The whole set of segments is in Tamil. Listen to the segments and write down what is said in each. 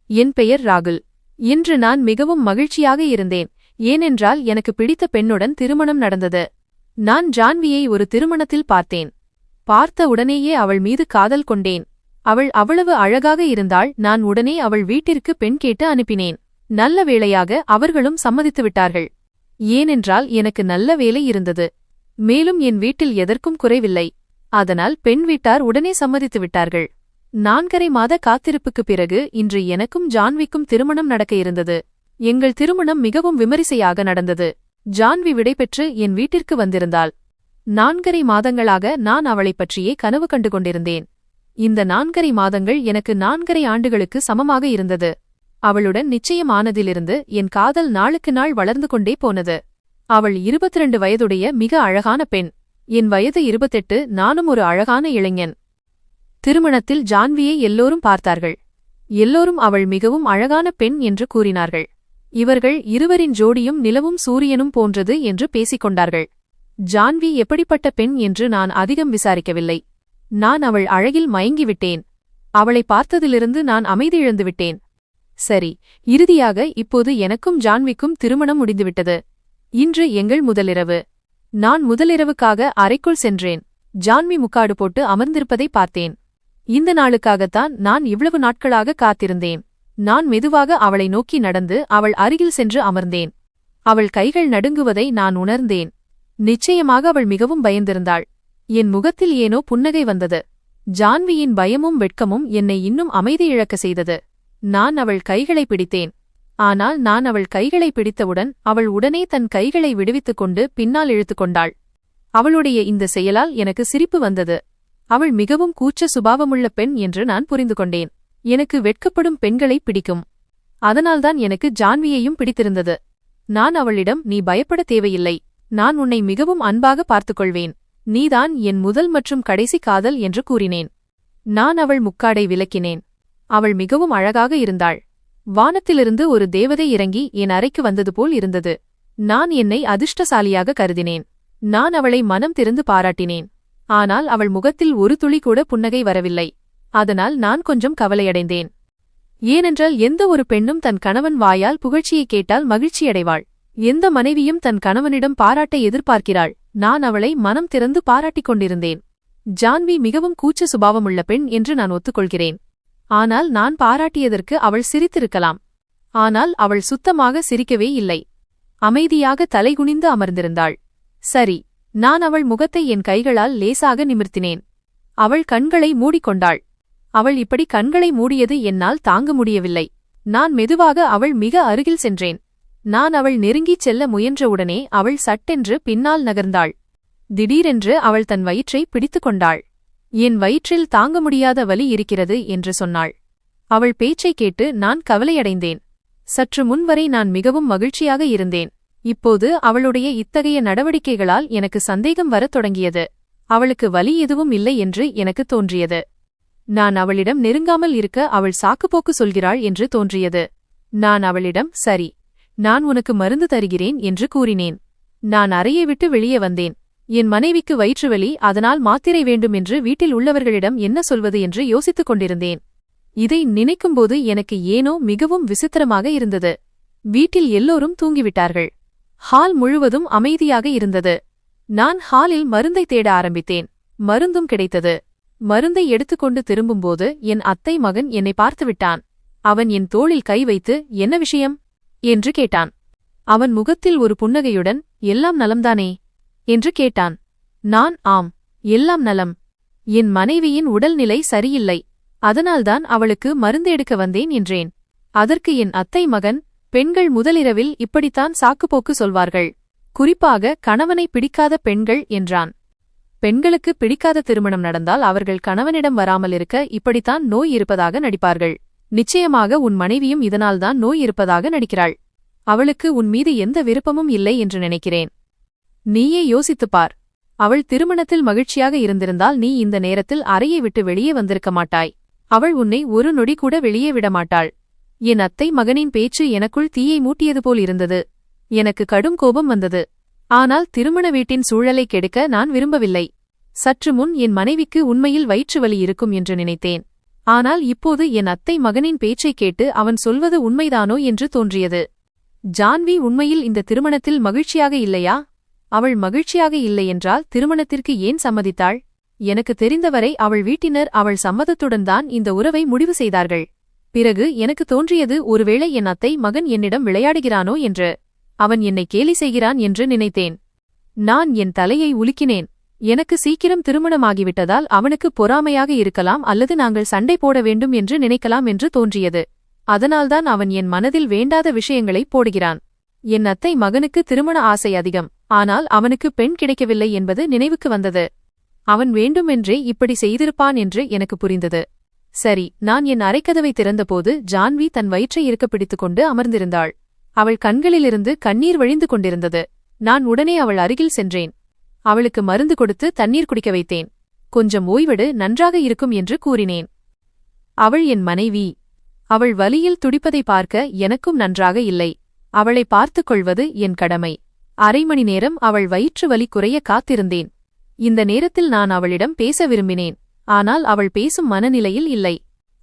என் பெயர் ராகுல். இன்று நான் மிகவும் மகிழ்ச்சியாக இருந்தேன், ஏனென்றால் எனக்கு பிடித்த பெண்ணுடன் திருமணம் நடந்தது. நான் ஜான்வியை ஒரு திருமணத்தில் பார்த்தேன். பார்த்த உடனேயே அவள் மீது காதல் கொண்டேன். அவள் அவ்வளவு அழகாக இருந்தாள். நான் உடனே அவள் வீட்டிற்கு பெண் கேட்டு அனுப்பினேன். நல்ல வேளையாக அவர்களும் சம்மதித்துவிட்டார்கள். ஏனென்றால் எனக்கு நல்ல வேலை இருந்தது. மேலும் என் வீட்டில் எதற்கும் குறைவில்லை. அதனால் பெண் வீட்டார் உடனே சம்மதித்துவிட்டார்கள். 4.5 மாத காத்திருப்புக்குப் பிறகு இன்று எனக்கும் ஜான்விக்கும் திருமணம் நடக்க இருந்தது. எங்கள் திருமணம் மிகவும் விமரிசையாக நடந்தது. ஜான்வி விடைபெற்று என் வீட்டிற்கு வந்திருந்தாள். 4.5 மாதங்களாக நான் அவளைப் பற்றியே கனவு கண்டு கொண்டிருந்தேன். இந்த 4.5 மாதங்கள் எனக்கு 4.5 ஆண்டுகளுக்கு சமமாக இருந்தது. அவளுடன் நிச்சயமானதிலிருந்து என் காதல் நாளுக்கு நாள் வளர்ந்து கொண்டே போனது. அவள் 22 வயதுடைய மிக அழகான பெண். என் வயது 28. நானும் ஒரு அழகான இளைஞன். திருமணத்தில் ஜான்வியை எல்லோரும் பார்த்தார்கள். எல்லோரும் அவள் மிகவும் அழகான பெண் என்று கூறினார்கள். இவர்கள் இருவரின் ஜோடியும் நிலவும் சூரியனும் போன்றது என்று பேசிக்கொண்டார்கள். ஜான்வி எப்படிப்பட்ட பெண் என்று நான் அதிகம் விசாரிக்கவில்லை. நான் அவள் அழகில் மயங்கிவிட்டேன். அவளை பார்த்ததிலிருந்து நான் அமைதி இழந்துவிட்டேன். சரி, இறுதியாக இப்போது எனக்கும் ஜான்விக்கும் திருமணம் முடிந்துவிட்டது. இன்று எங்கள் முதலிரவு. நான் முதலிரவுக்காக அறைக்குள் சென்றேன். ஜான்வி முக்காடு போட்டு அமர்ந்திருப்பதை பார்த்தேன். இந்த நாளுக்காகத்தான் நான் இவ்வளவு நாட்களாக காத்திருந்தேன். நான் மெதுவாக அவளை நோக்கி நடந்து அவள் அருகில் சென்று அமர்ந்தேன். அவள் கைகள் நடுங்குவதை நான் உணர்ந்தேன். நிச்சயமாக அவள் மிகவும் பயந்திருந்தாள். என் முகத்தில் ஏனோ புன்னகை வந்தது. ஜான்வியின் பயமும் வெட்கமும் என்னை இன்னும் அமைதி இழக்க செய்தது. நான் அவள் கைகளை பிடித்தேன். ஆனால் நான் அவள் கைகளை பிடித்தவுடன் அவள் உடனே தன் கைகளை விடுவித்துக் கொண்டு பின்னால் இழுத்துக்கொண்டாள். அவளுடைய இந்த செயலால் எனக்கு சிரிப்பு வந்தது. அவள் மிகவும் கூச்ச சுபாவமுள்ள பெண் என்று நான் புரிந்து கொண்டேன். எனக்கு வெட்கப்படும் பெண்களை பிடிக்கும். அதனால்தான் எனக்கு ஜான்வியையும் பிடித்திருந்தது. நான் அவளிடம், நீ பயப்பட தேவையில்லை, நான் உன்னை மிகவும் அன்பாக பார்த்துக்கொள்வேன், நீதான் என் முதல் மற்றும் கடைசி காதல் என்று கூறினேன். நான் அவள் முக்காடை விலக்கினேன். அவள் மிகவும் அழகாக இருந்தாள். வானத்திலிருந்து ஒரு தேவதை இறங்கி என் அறைக்கு வந்தது போல் இருந்தது. நான் என்னை அதிர்ஷ்டசாலியாக கருதினேன். நான் அவளை மனம் திறந்து பாராட்டினேன். ஆனால் அவள் முகத்தில் ஒரு துளி கூட புன்னகை வரவில்லை. அதனால் நான் கொஞ்சம் கவலையடைந்தேன். ஏனென்றால் எந்த ஒரு பெண்ணும் தன் கணவன் வாயால் புகழ்ச்சியை கேட்டால் மகிழ்ச்சியடைவாள். எந்த மனைவியும் தன் கணவனிடம் பாராட்டை எதிர்பார்க்கிறாள். நான் அவளை மனம் திறந்து பாராட்டிக் கொண்டிருந்தேன். ஜான்வி மிகவும் கூச்ச சுபாவமுள்ள பெண் என்று நான் ஒத்துக்கொள்கிறேன். ஆனால் நான் பாராட்டியதற்கு அவள் சிரித்திருக்கலாம். ஆனால் அவள் சுத்தமாக சிரிக்கவே இல்லை. அமைதியாக தலைகுனிந்து அமர்ந்திருந்தாள். சரி, நான் அவள் முகத்தை என் கைகளால் லேசாக நிமிர்த்தினேன். அவள் கண்களை மூடிக்கொண்டாள். அவள் இப்படி கண்களை மூடியது என்னால் தாங்க முடியவில்லை. நான் மெதுவாக அவள் மிக அருகில் சென்றேன். நான் அவள் நெருங்கிச் செல்ல முயன்றவுடனே அவள் சட்டென்று பின்னால் நகர்ந்தாள். திடீரென்று அவள் தன் வயிற்றை பிடித்துக் கொண்டாள். என் வயிற்றில் தாங்க முடியாத வலி இருக்கிறது என்று சொன்னாள். அவள் பேச்சைக் கேட்டு நான் கவலையடைந்தேன். சற்று முன்வரை நான் மிகவும் மகிழ்ச்சியாக இருந்தேன். இப்போது அவளுடைய இத்தகைய நடவடிக்கைகளால் எனக்கு சந்தேகம் வரத் தொடங்கியது. அவளுக்கு வலி எதுவும் இல்லை என்று எனக்கு தோன்றியது. நான் அவளிடம் நெருங்காமல் இருக்க அவள் சாக்குப்போக்கு சொல்கிறாள் என்று தோன்றியது. நான் அவளிடம், சரி, நான் உனக்கு மருந்து தருகிறேன் என்று கூறினேன். நான் அறையை விட்டு வெளியே வந்தேன். என் மனைவிக்கு வயிற்றுவலி, அதனால் மாத்திரை வேண்டும் என்று வீட்டில் உள்ளவர்களிடம் என்ன சொல்வது என்று யோசித்துக் கொண்டிருந்தேன். இதை நினைக்கும்போது எனக்கு ஏனோ மிகவும் விசித்திரமாக இருந்தது. வீட்டில் எல்லோரும் தூங்கிவிட்டார்கள். ஹால் முழுவதும் அமைதியாக இருந்தது. நான் ஹாலில் மருந்தை தேட ஆரம்பித்தேன். மருந்தும் கிடைத்தது. மருந்தை எடுத்துக்கொண்டு திரும்பும்போது என் அத்தை மகன் என்னை பார்த்துவிட்டான். அவன் என் தோளில் கை வைத்து, என்ன விஷயம் என்று கேட்டான். அவன் முகத்தில் ஒரு புன்னகையுடன், எல்லாம் நலம்தானே என்று கேட்டான். நான், ஆம், எல்லாம் நலம். என் மனைவியின் உடல்நிலை சரியில்லை, அதனால்தான் அவளுக்கு மருந்து எடுக்க வந்தேன் என்றேன். அதற்கு என் அத்தை மகன், பெண்கள் முதலிரவில் இப்படித்தான் சாக்குப்போக்கு சொல்வார்கள், குறிப்பாக கணவனை பிடிக்காத பெண்கள் என்றான். பெண்களுக்கு பிடிக்காத திருமணம் நடந்தால் அவர்கள் கணவனிடம் வராமல் இருக்க இப்படித்தான் நோய் இருப்பதாக நடிப்பார்கள். நிச்சயமாக உன் மனைவியும் இதனால்தான் நோய் இருப்பதாக நடிக்கிறாள். அவளுக்கு உன் மீது எந்த விருப்பமும் இல்லை என்று நினைக்கிறேன். நீயே யோசித்துப்பார். அவள் திருமணத்தில் மகிழ்ச்சியாக இருந்திருந்தால் நீ இந்த நேரத்தில் அறையை விட்டு வெளியே வந்திருக்க மாட்டாய். அவள் உன்னை ஒரு நொடி கூட வெளியே விடமாட்டாள். என் அத்தை மகனின் பேச்சு எனக்குள் தீயை மூட்டியது போல் இருந்தது. எனக்கு கடும் கோபம் வந்தது. ஆனால் திருமண வீட்டின் சூழலை கெடுக்க நான் விரும்பவில்லை. சற்று முன் என் மனைவிக்கு உண்மையில் வயிற்று வலி இருக்கும் என்று நினைத்தேன். ஆனால் இப்போது என் அத்தை மகனின் பேச்சைக் கேட்டு அவன் சொல்வது உண்மைதானோ என்று தோன்றியது. ஜான்வி உண்மையில் இந்த திருமணத்தில் மகிழ்ச்சியாக இல்லையா? அவள் மகிழ்ச்சியாக இல்லையென்றால் திருமணத்திற்கு ஏன் சம்மதித்தாள்? எனக்கு தெரிந்தவரை அவள் வீட்டினர் அவள் சம்மதத்துடன் தான் இந்த உறவை முடிவு செய்தார்கள். பிறகு எனக்கு தோன்றியது, ஒருவேளை என் அத்தை மகன் என்னிடம் விளையாடுகிறானோ என்று. அவன் என்னை கேலி செய்கிறான் என்று நினைத்தேன். நான் என் தலையை உலுக்கினேன். எனக்கு சீக்கிரம் திருமணமாகிவிட்டதால் அவனுக்கு பொறாமையாக இருக்கலாம், அல்லது நாங்கள் சண்டை போட வேண்டும் என்று நினைக்கலாம் என்று தோன்றியது. அதனால்தான் அவன் என் மனதில் வேண்டாத விஷயங்களை போடுகிறான். என் அத்தை மகனுக்கு திருமண ஆசை அதிகம், ஆனால் அவனுக்கு பெண் கிடைக்கவில்லை என்பது நினைவுக்கு வந்தது. அவன் வேண்டுமென்றே இப்படி செய்திருப்பான் என்று எனக்கு புரிந்தது. சரி, நான் என் அறைக்கதவை திறந்தபோது ஜான்வி தன் வயிற்றை இறுக்க பிடித்துக்கொண்டு அமர்ந்திருந்தாள். அவள் கண்களிலிருந்து கண்ணீர் வழிந்து கொண்டிருந்தது. நான் உடனே அவள் அருகில் சென்றேன். அவளுக்கு மருந்து கொடுத்து தண்ணீர் குடிக்க வைத்தேன். கொஞ்சம் ஓய்வெடு, நன்றாக இருக்கும் என்று கூறினேன். அவள் என் மனைவி. அவள் வலியில் துடிப்பதை பார்க்க எனக்கும் நன்றாக இல்லை. அவளை பார்த்துக் கொள்வது என் கடமை. அரை மணி நேரம் அவள் வயிற்று வலி குறைய காத்திருந்தேன். இந்த நேரத்தில் நான் அவளிடம் பேச விரும்பினேன். ஆனால் அவள் பேசும் மனநிலையில் இல்லை.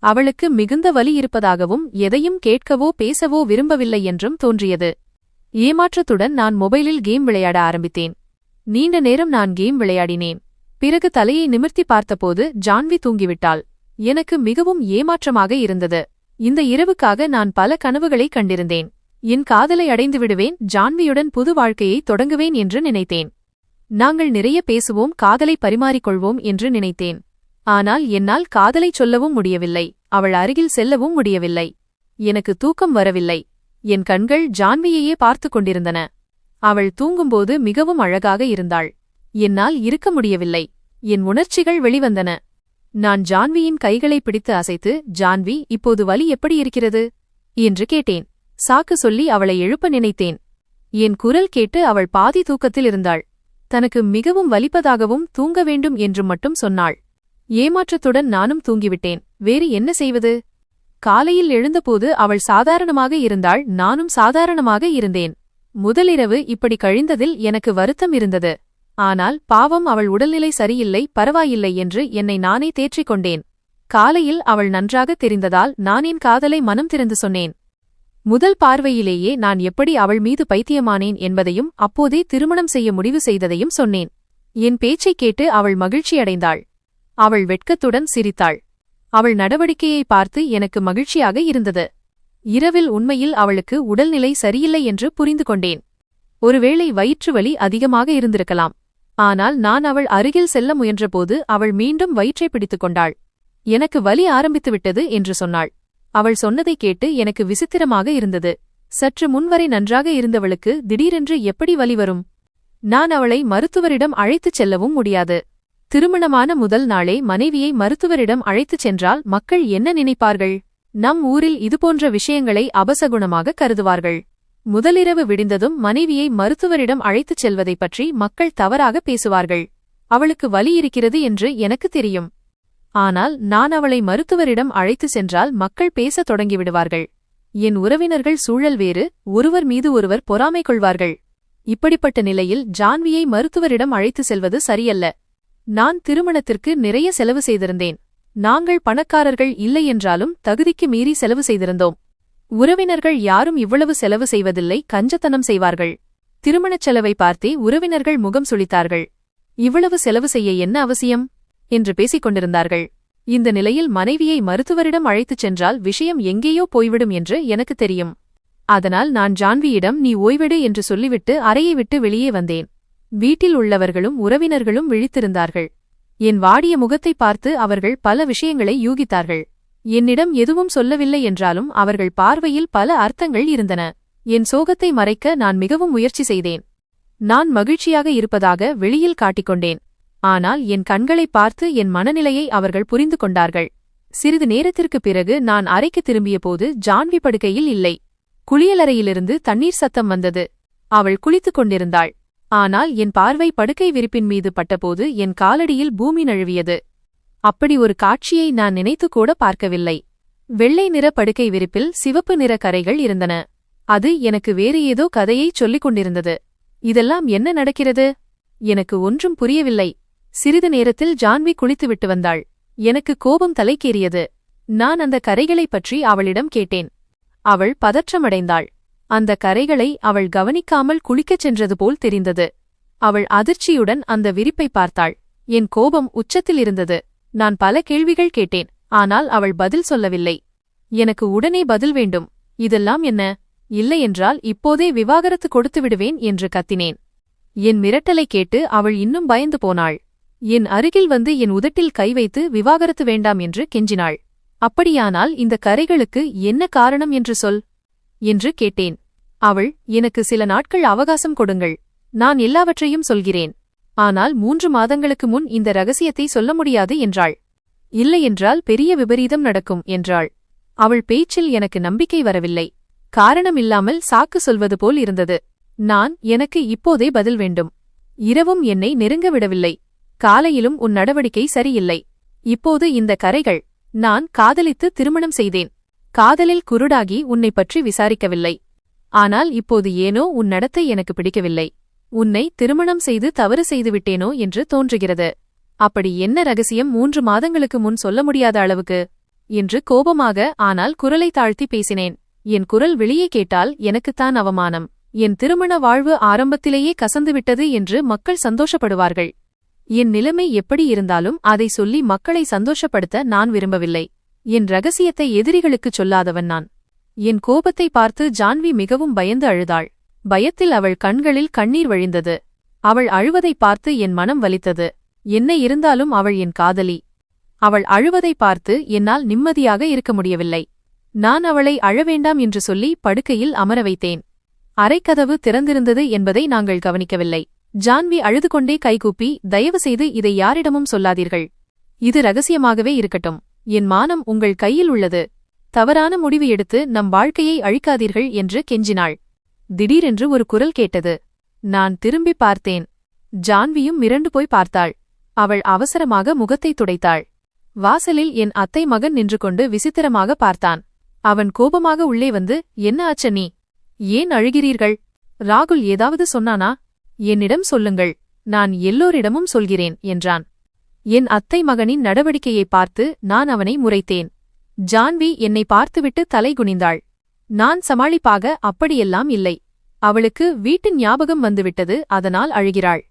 அவளுக்கு மிகுந்த வலி இருப்பதாகவும் எதையும் கேட்கவோ பேசவோ விரும்பவில்லை என்றும் தோன்றியது. ஏமாற்றத்துடன் நான் மொபைலில் கேம் விளையாட ஆரம்பித்தேன். நீண்ட நேரம் நான் கேம் விளையாடினேன். பிறகு தலையை நிமிர்த்தி பார்த்தபோது ஜான்வி தூங்கிவிட்டாள். எனக்கு மிகவும் ஏமாற்றமாக இருந்தது. இந்த இரவுக்காக நான் பல கனவுகளை கண்டிருந்தேன். என் காதலை அடைந்து விடுவேன், ஜான்வியுடன் புது வாழ்க்கையை தொடங்குவேன் என்று நினைத்தேன். நாங்கள் நிறைய பேசுவோம், காதலை பரிமாறிக்கொள்வோம் என்று நினைத்தேன். ஆனால் என்னால் காதலை சொல்லவும் முடியவில்லை, அவள் அருகில் செல்லவும் முடியவில்லை. எனக்கு தூக்கம் வரவில்லை. என் கண்கள் ஜான்வியையே பார்த்து கொண்டிருந்தன. அவள் தூங்கும்போது மிகவும் அழகாக இருந்தாள். என்னால் இருக்க முடியவில்லை. என் உணர்ச்சிகள் வெளிவந்தன. நான் ஜான்வியின் கைகளை பிடித்து அசைத்து, ஜான்வி, இப்போது வலி எப்படி இருக்கிறது என்று கேட்டேன். சாக்கு சொல்லி அவளை எழுப்ப நினைத்தேன். என் குரல் கேட்டு அவள் பாதி தூக்கத்தில் இருந்தாள். தனக்கு மிகவும் வலிப்பதாகவும் தூங்க வேண்டும் என்று மட்டும் சொன்னாள். ஏமாற்றத்துடன் நானும் தூங்கிவிட்டேன். வேறு என்ன செய்வது? காலையில் எழுந்தபோது அவள் சாதாரணமாக இருந்தாள், நானும் சாதாரணமாக இருந்தேன். முதலிரவு இப்படி கழிந்ததில் எனக்கு வருத்தம் இருந்தது. ஆனால் பாவம், அவள் உடல்நிலை சரியில்லை, பரவாயில்லை என்று என்னை நானே தேற்றிக் கொண்டேன். காலையில் அவள் நன்றாக தெரிந்ததால் நான் என் காதலை மனம் திறந்து சொன்னேன். முதல் பார்வையிலேயே நான் எப்படி அவள் மீது பைத்தியமானேன் என்பதையும் அப்போதே திருமணம் செய்ய முடிவு செய்ததையும் சொன்னேன். என் பேச்சைக் கேட்டு அவள் மகிழ்ச்சியடைந்தாள். அவள் வெட்கத்துடன் சிரித்தாள். அவள் நடவடிக்கையை பார்த்து எனக்கு மகிழ்ச்சியாக இருந்தது. இரவில் உண்மையில் அவளுக்கு உடல்நிலை சரியில்லை என்று புரிந்து கொண்டேன். ஒருவேளை வயிற்று வலி அதிகமாக இருந்திருக்கலாம். ஆனால் நான் அவள் அருகில் செல்ல முயன்றபோது அவள் மீண்டும் வயிற்றை பிடித்துக் கொண்டாள். எனக்கு வலி ஆரம்பித்துவிட்டது என்று சொன்னாள். அவள் சொன்னதை கேட்டு எனக்கு விசித்திரமாக இருந்தது. சற்று முன்வரை நன்றாக இருந்தவளுக்கு திடீரென்று எப்படி வலி வரும்? நான் அவளை மருத்துவரிடம் அழைத்துச் செல்லவும் முடியாது. திருமணமான முதல் நாளே மனைவியை மருத்துவரிடம் அழைத்துச் சென்றால் மக்கள் என்ன நினைப்பார்கள்? நம் ஊரில் இதுபோன்ற விஷயங்களை அபசகுணமாக கருதுவார்கள். முதலிரவு விடிந்ததும் மனைவியை மருத்துவரிடம் அழைத்துச் செல்வதைப் பற்றி மக்கள் தவறாக பேசுவார்கள். அவளுக்கு வலி இருக்கிறது என்று எனக்கு தெரியும். ஆனால் நான் அவளை மருத்துவரிடம் அழைத்து சென்றால் மக்கள் பேசத் தொடங்கிவிடுவார்கள். என் உறவினர்கள் சூழல் வேறு, ஒருவர் மீது ஒருவர் பொறாமை கொள்வார்கள். இப்படிப்பட்ட நிலையில் ஜான்வியை மருத்துவரிடம் அழைத்து செல்வது சரியல்ல. நான் திருமணத்திற்கு நிறைய செலவு செய்திருந்தேன். நாங்கள் பணக்காரர்கள் இல்லை என்றாலும் தகுதிக்கு மீறி செலவு செய்திருந்தோம். உறவினர்கள் யாரும் இவ்வளவு செலவு செய்வதில்லை, கஞ்சத்தனம் செய்வார்கள். திருமணச் செலவை பார்த்தே உறவினர்கள் முகம் சுளித்தார்கள். இவ்வளவு செலவு செய்ய என்ன அவசியம் என்று பேசிக் கொண்டிருந்தார்கள். இந்த நிலையில் மனைவியை மருத்துவரிடம் அழைத்துச் சென்றால் விஷயம் எங்கேயோ போய்விடும் என்று எனக்கு தெரியும். அதனால் நான் ஜான்வியிடம் நீ ஓய்வெடு என்று சொல்லிவிட்டு அறையை விட்டு வெளியே வந்தேன். வீட்டில் உள்ளவர்களும் உறவினர்களும் விழித்திருந்தார்கள். என் வாடிய முகத்தை பார்த்து அவர்கள் பல விஷயங்களை யூகித்தார்கள். என்னிடம் எதுவும் சொல்லவில்லை என்றாலும் அவர்கள் பார்வையில் பல அர்த்தங்கள் இருந்தன. என் சோகத்தை மறைக்க நான் மிகவும் முயற்சி செய்தேன். நான் மகிழ்ச்சியாக இருப்பதாக வெளியில் காட்டிக்கொண்டேன். ஆனால் என் கண்களை பார்த்து என் மனநிலையை அவர்கள் புரிந்து கொண்டார்கள். சிறிது நேரத்திற்குப் பிறகு நான் அறைக்கு திரும்பியபோது ஜான்வி படுக்கையில் இல்லை. குளியலறையிலிருந்து தண்ணீர் சத்தம் வந்தது. அவள் குளித்துக் கொண்டிருந்தாள். ஆனால் என் பார்வை படுக்கை விரிப்பின் மீது பட்டபோது என் காலடியில் பூமி நழுவியது. அப்படி ஒரு காட்சியை நான் நினைத்துக்கூட பார்க்கவில்லை. வெள்ளை நிற படுக்கை விரிப்பில் சிவப்பு நிற கரைகள் இருந்தன. அது எனக்கு வேறு ஏதோ கதையைச் சொல்லிக் கொண்டிருந்தது. இதெல்லாம் என்ன நடக்கிறது? எனக்கு ஒன்றும் புரியவில்லை. சிறிது நேரத்தில் ஜான்வி குளித்துவிட்டு வந்தாள். எனக்கு கோபம் தலைக்கேறியது. நான் அந்த கரைகளைப் பற்றி அவளிடம் கேட்டேன். அவள் பதற்றமடைந்தாள். அந்த கரைகளை அவள் கவனிக்காமல் குளிக்கச் சென்றது போல் தெரிந்தது. அவள் அதிர்ச்சியுடன் அந்த விரிப்பை பார்த்தாள். என் கோபம் உச்சத்தில் இருந்தது. நான் பல கேள்விகள் கேட்டேன். ஆனால் அவள் பதில் சொல்லவில்லை. எனக்கு உடனே பதில் வேண்டும். இதெல்லாம் என்ன? இல்லையென்றால் இப்போதே விவாகரத்து கொடுத்து விடுவேன் என்று கத்தினேன். என் மிரட்டலை கேட்டு அவள் இன்னும் பயந்து போனாள். என் அருகில் வந்து என் உதட்டில் கை வைத்து விவாகரத்து வேண்டாம் என்று கெஞ்சினாள். அப்படியானால் இந்த கரைகளுக்கு என்ன காரணம் என்று சொல் என்று கேட்டேன். அவள், எனக்கு சில நாட்கள் அவகாசம் கொடுங்கள், நான் எல்லாவற்றையும் சொல்கிறேன். ஆனால் 3 மாதங்களுக்கு முன் இந்த ரகசியத்தை சொல்ல முடியாது என்றாள். இல்லையென்றால் பெரிய விபரீதம் நடக்கும் என்றாள். அவள் பேச்சில் எனக்கு நம்பிக்கை வரவில்லை. காரணமில்லாமல் சாக்கு சொல்வது போல் இருந்தது. எனக்கு இப்போதே பதில் வேண்டும். இரவும் என்னை நெருங்க விடவில்லை. காலையிலும் உன் நடவடிக்கை சரியில்லை. இப்போது இந்த கரைகள். நான் காதலித்து திருமணம் செய்தேன். காதலில் குருடாகி உன்னை பற்றி விசாரிக்கவில்லை. ஆனால் இப்போது ஏனோ உன் நடத்தை எனக்கு பிடிக்கவில்லை. உன்னை திருமணம் செய்து தவறு செய்துவிட்டேனோ என்று தோன்றுகிறது. அப்படி என்ன ரகசியம் 3 மாதங்களுக்கு முன் சொல்ல முடியாத அளவுக்கு என்று கோபமாக, ஆனால் குரலை தாழ்த்தி பேசினேன். என் குரல் வெளியே கேட்டால் எனக்குத்தான் அவமானம். என் திருமண வாழ்வு ஆரம்பத்திலேயே கசந்துவிட்டது என்று மக்கள் சந்தோஷப்படுவார்கள். என் நிலைமை எப்படி இருந்தாலும் அதை சொல்லி மக்களை சந்தோஷப்படுத்த நான் விரும்பவில்லை. என் ரகசியத்தை எதிரிகளுக்குச் சொல்லாதவன் நான். என் கோபத்தை பார்த்து ஜான்வி மிகவும் பயந்து அழுதாள். பயத்தில் அவள் கண்களில் கண்ணீர் வழிந்தது. அவள் அழுவதைப் பார்த்து என் மனம் வலித்தது. என்ன இருந்தாலும் அவள் என் காதலி. அவள் அழுவதை பார்த்து என்னால் நிம்மதியாக இருக்க முடியவில்லை. நான் அவளை அழவேண்டாம் என்று சொல்லி படுக்கையில் அமர வைத்தேன். அறைக்கதவு திறந்திருந்தது என்பதை நாங்கள் கவனிக்கவில்லை. ஜான்வி அழுது கொண்டே கைகூப்பி, தயவு செய்து இதை யாரிடமும் சொல்லாதீர்கள். இது ரகசியமாகவே இருக்கட்டும். என் மானம் உங்கள் கையில் உள்ளது. தவறான முடிவு எடுத்து நம் வாழ்க்கையை அழிக்காதீர்கள் என்று கெஞ்சினாள். திடீரென்று ஒரு குரல் கேட்டது. நான் திரும்பி பார்த்தேன். ஜான்வியும் மிரண்டு போய் பார்த்தாள். அவள் அவசரமாக முகத்தை துடைத்தாள். வாசலில் என் அத்தை மகன் நின்று கொண்டு விசித்திரமாக பார்த்தான். அவன் கோபமாக உள்ளே வந்து, என்ன ஆச்சு நீ? ஏன் அழுகிறீர்கள்? ராகுல் ஏதாவது சொன்னானா? என்னிடம் சொல்லுங்கள், நான் எல்லோரிடமும் சொல்கிறேன் என்றான். என் அத்தை மகனின் நடவடிக்கையை பார்த்து நான் அவனை முறைத்தேன். ஜான்வி என்னை பார்த்துவிட்டு தலை குனிந்தாள். நான் சமாளிப்பாக, அப்படியெல்லாம் இல்லை. அவளுக்கு வீட்டின் ஞாபகம் வந்துவிட்டது, அதனால் அழுகிறாள்.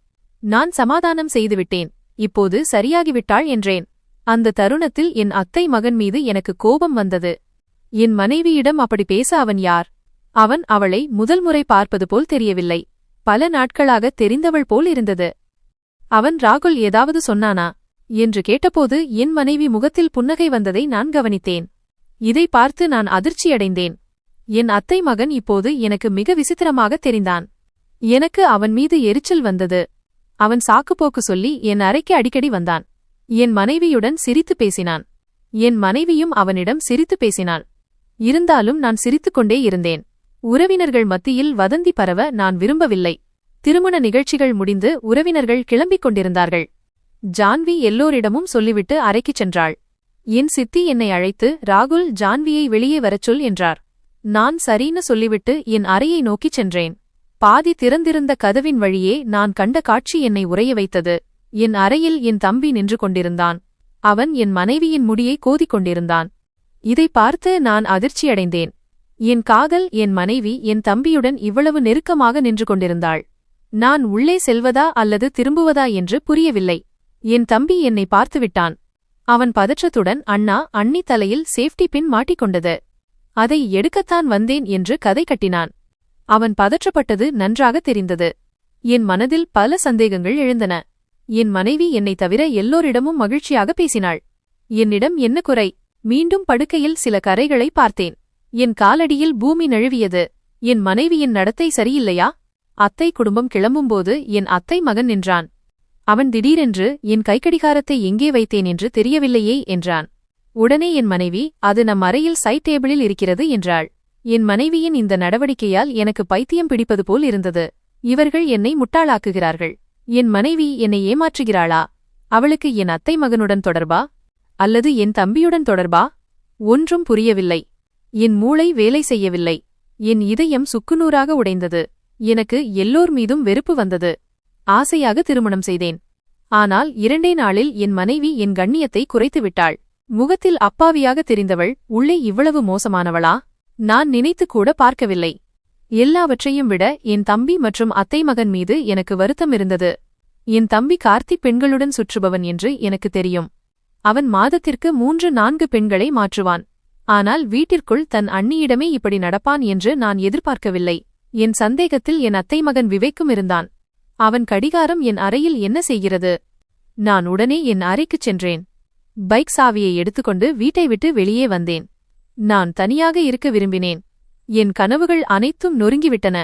நான் சமாதானம் செய்துவிட்டேன். இப்போது சரியாகிவிட்டாள் என்றேன். அந்த தருணத்தில் என் அத்தை மகன் மீது எனக்கு கோபம் வந்தது. என் மனைவியிடம் அப்படி பேச அவன் யார்? அவன் அவளை முதல் முறை பார்ப்பது போல் தெரியவில்லை. பல நாட்களாக தெரிந்தவள் போல் இருந்தது. அவன் ராகுல் ஏதாவது சொன்னானா என்று கேட்டபோது என் மனைவி முகத்தில் புன்னகை வந்ததை நான் கவனித்தேன். இதை பார்த்து நான் அதிர்ச்சியடைந்தேன். என் அத்தை மகன் இப்போது எனக்கு மிக விசித்திரமாக தெரிந்தான். எனக்கு அவன் மீது எரிச்சல் வந்தது. அவன் சாக்குப்போக்கு சொல்லி என் அறைக்கு அடிக்கடி வந்தான். என் மனைவியுடன் சிரித்து பேசினான். என் மனைவியும் அவனிடம் சிரித்து பேசினாள். இருந்தாலும் நான் சிரித்துக்கொண்டே இருந்தேன். உறவினர்கள் மத்தியில் வதந்தி பரவ நான் விரும்பவில்லை. திருமண நிகழ்ச்சிகள் முடிந்து உறவினர்கள் கிளம்பிக் கொண்டிருந்தார்கள். ஜான்வி எல்லோரிடமும் சொல்லிவிட்டு அறைக்குச் சென்றாள். என் சித்தி என்னை அழைத்து, ராகுல், ஜான்வியை வெளியே வரச் சொல் என்றார். நான் சரின்னு சொல்லிவிட்டு என் அறையை நோக்கிச் சென்றேன். பாதி திறந்திருந்த கதவின் வழியே நான் கண்ட காட்சி என்னை உறைய வைத்தது. என் அறையில் என் தம்பி நின்று கொண்டிருந்தான். அவன் என் மனைவியின் முடியை கோதிக் கொண்டிருந்தான். இதை பார்த்து நான் அதிர்ச்சியடைந்தேன். என் காதல், என் மனைவி என் தம்பியுடன் இவ்வளவு நெருக்கமாக நின்று கொண்டிருந்தாள். நான் உள்ளே செல்வதா அல்லது திரும்புவதா என்று புரியவில்லை. என் தம்பி என்னை பார்த்துவிட்டான். அவன் பதற்றத்துடன், அண்ணா, அண்ணி தலையில் சேஃப்டி பின் மாட்டிக்கொண்டது. அதை எடுக்கத்தான் வந்தேன் என்று கதை கட்டினான். அவன் பதற்றப்பட்டது நன்றாக தெரிந்தது. என் மனதில் பல சந்தேகங்கள் எழுந்தன. என் மனைவி என்னை தவிர எல்லோரிடமும் மகிழ்ச்சியாக பேசினாள். என்னிடம் என்ன குறை? மீண்டும் படுக்கையில் சில கரைகளை பார்த்தேன். என் காலடியில் பூமி நழுவியது. என் மனைவியின் நடத்தை சரியில்லையா? அத்தை குடும்பம் கிளம்பும்போது என் அத்தை மகன் நின்றான். அவன் திடீரென்று, என் கைக்கடிகாரத்தை எங்கே வைத்தேன் என்று தெரியவில்லையே என்றான். உடனே என் மனைவி, அது நம் அறையில் சைட் டேபிளில் இருக்கிறது என்றாள். என் மனைவியின் இந்த நடவடிக்கையால் எனக்கு பைத்தியம் பிடிப்பது போல் இருந்தது. இவர்கள் என்னை முட்டாளாக்குகிறார்கள். என் மனைவி என்னை ஏமாற்றுகிறாளா? அவளுக்கு என் அத்தை மகனுடன் தொடர்பா அல்லது என் தம்பியுடன் தொடர்பா? ஒன்றும் புரியவில்லை. என் மூளை வேலை செய்யவில்லை. என் இதயம் சுக்குநூறாக உடைந்தது. எனக்கு எல்லோர் மீதும் வெறுப்பு வந்தது. ஆசையாக திருமணம் செய்தேன். ஆனால் 2 நாளில் என் மனைவி என் கண்ணியத்தை குறைத்துவிட்டாள். முகத்தில் அப்பாவியாக தெரிந்தவள் உள்ளே இவ்வளவு மோசமானவளா? நான் நினைத்து கூட பார்க்கவில்லை. எல்லாவற்றையும் விட என் தம்பி மற்றும் அத்தை மகன் மீது எனக்கு வருத்தம் இருந்தது. என் தம்பி கார்த்தி பெண்களுடன் சுற்றுபவன் என்று எனக்கு தெரியும். அவன் மாதத்திற்கு 3-4 பெண்களை மாற்றுவான். ஆனால் வீட்டிற்குள் தன் அண்ணியிடமே இப்படி நடப்பான் என்று நான் எதிர்பார்க்கவில்லை. என் சந்தேகத்தில் என் அத்தை மகன் விவேக்கும் இருந்தான். அவன் கடிகாரம் என் அறையில் என்ன செய்கிறது? நான் உடனே என் அறைக்குச் சென்றேன். பைக் சாவியை எடுத்துக்கொண்டு வீட்டை விட்டு வெளியே வந்தேன். நான் தனியாக இருக்க விரும்பினேன். என் கனவுகள் அனைத்தும் நொறுங்கிவிட்டன.